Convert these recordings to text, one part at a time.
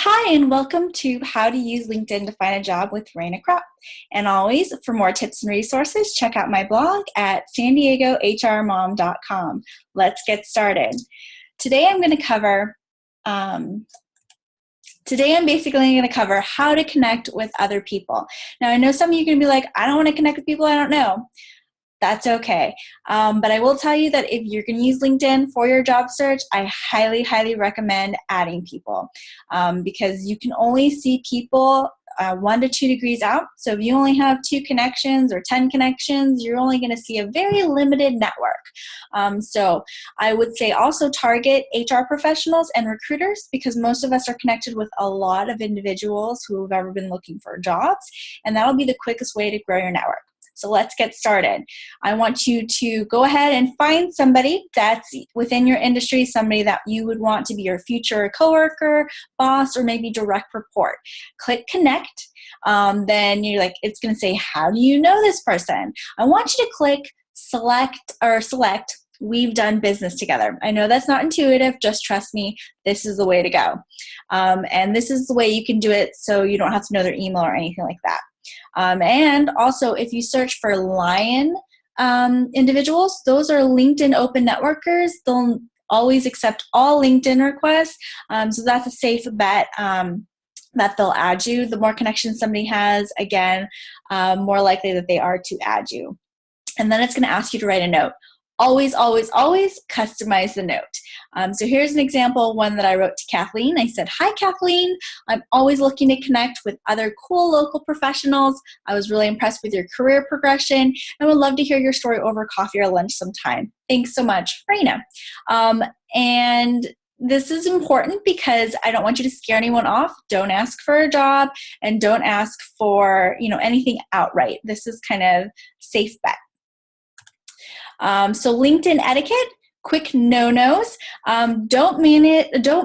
Hi, and welcome to How to Use LinkedIn to Find a Job with Raina Kropp. And always, for more tips and resources, check out my blog at sandiegohrmom.com. Let's get started. Today I'm basically going to cover how to connect with other people. Now, I know some of you are going to be like, I don't want to connect with people I don't know. That's okay. But I will tell you that if you're going to use LinkedIn for your job search, I highly, highly recommend adding people because you can only see people 1 to 2 degrees out. So if you only have 2 connections or 10 connections, you're only going to see a very limited network. So I would say also target HR professionals and recruiters because most of us are connected with a lot of individuals who have ever been looking for jobs, and that'll be the quickest way to grow your network. So let's get started. I want you to go ahead and find somebody that's within your industry, somebody that you would want to be your future coworker, boss, or maybe direct report. Click connect. Then you're like, it's going to say, how do you know this person? I want you to click select we've done business together. I know that's not intuitive, just trust me, this is the way to go. And this is the way you can do it so you don't have to know their email or anything like that. And also, if you search for Lion individuals, those are LinkedIn open networkers. They'll always accept all LinkedIn requests, so that's a safe bet that they'll add you. The more connections somebody has, again, more likely that they are to add you. And then it's going to ask you to write a note. Always, always, always customize the note. So here's an example, one that I wrote to Kathleen. I said, hi, Kathleen. I'm always looking to connect with other cool local professionals. I was really impressed with your career progression and would love to hear your story over coffee or lunch sometime. Thanks so much, Raina. And this is important because I don't want you to scare anyone off. Don't ask for a job and don't ask for anything outright. This is kind of safe bet. So LinkedIn etiquette, quick no-nos. Don't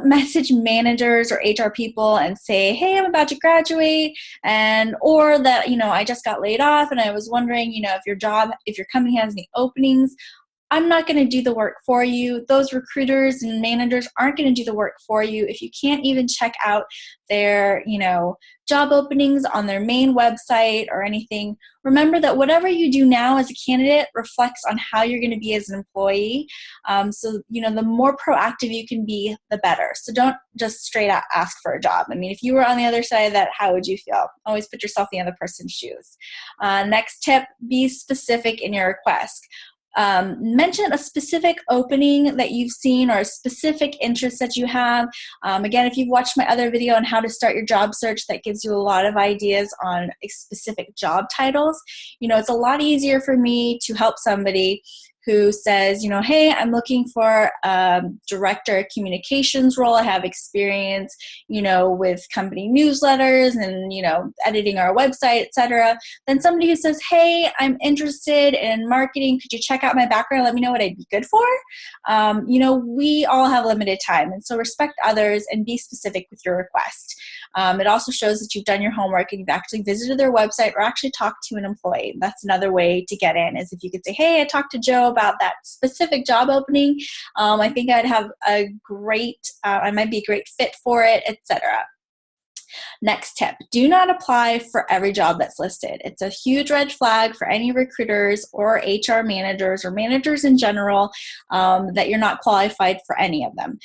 message managers or HR people and say, hey, I'm about to graduate, or that, I just got laid off and I was wondering, if your company has any openings. I'm not going to do the work for you. Those recruiters and managers aren't going to do the work for you. If you can't even check out their, job openings on their main website or anything, remember that whatever you do now as a candidate reflects on how you're going to be as an employee. So, the more proactive you can be, the better. So don't just straight out ask for a job. I mean, if you were on the other side of that, how would you feel? Always put yourself in the other person's shoes. Next tip, be specific in your request. Mention a specific opening that you've seen or a specific interest that you have. Again, if you've watched my other video on how to start your job search, that gives you a lot of ideas on specific job titles. It's a lot easier for me to help somebody who says, hey, I'm looking for a director of communications role. I have experience, with company newsletters and, editing our website, etc. Then somebody who says, hey, I'm interested in marketing. Could you check out my background? Let me know what I'd be good for. We all have limited time. And so respect others and be specific with your request. It also shows that you've done your homework and you've actually visited their website or actually talked to an employee. That's another way to get in, is if you could say, hey, I talked to Joe about that specific job opening. I think I'd have I might be a great fit for it, etc. Next tip, do not apply for every job that's listed. It's a huge red flag for any recruiters or HR managers or managers in general that you're not qualified for any of them.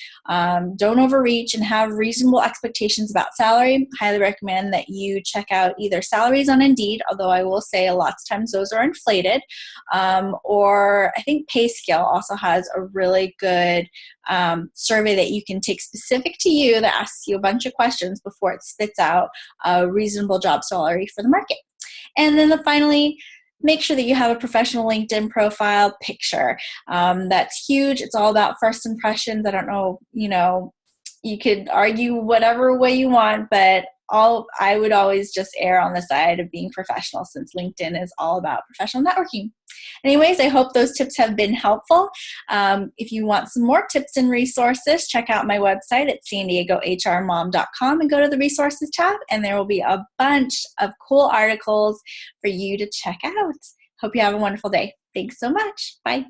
Don't overreach and have reasonable expectations about salary. Highly recommend that you check out either salaries on Indeed, although I will say a lot of times those are inflated, or I think PayScale also has a really good survey that you can take specific to you that asks you a bunch of questions before it spits out a reasonable job salary for the market. And then finally, make sure that you have a professional LinkedIn profile picture. That's huge. It's all about first impressions. I don't know, you could argue whatever way you want, but I would always just err on the side of being professional, since LinkedIn is all about professional networking. Anyways, I hope those tips have been helpful. If you want some more tips and resources, check out my website at sandiegohrmom.com and go to the resources tab, and there will be a bunch of cool articles for you to check out. Hope you have a wonderful day. Thanks so much. Bye.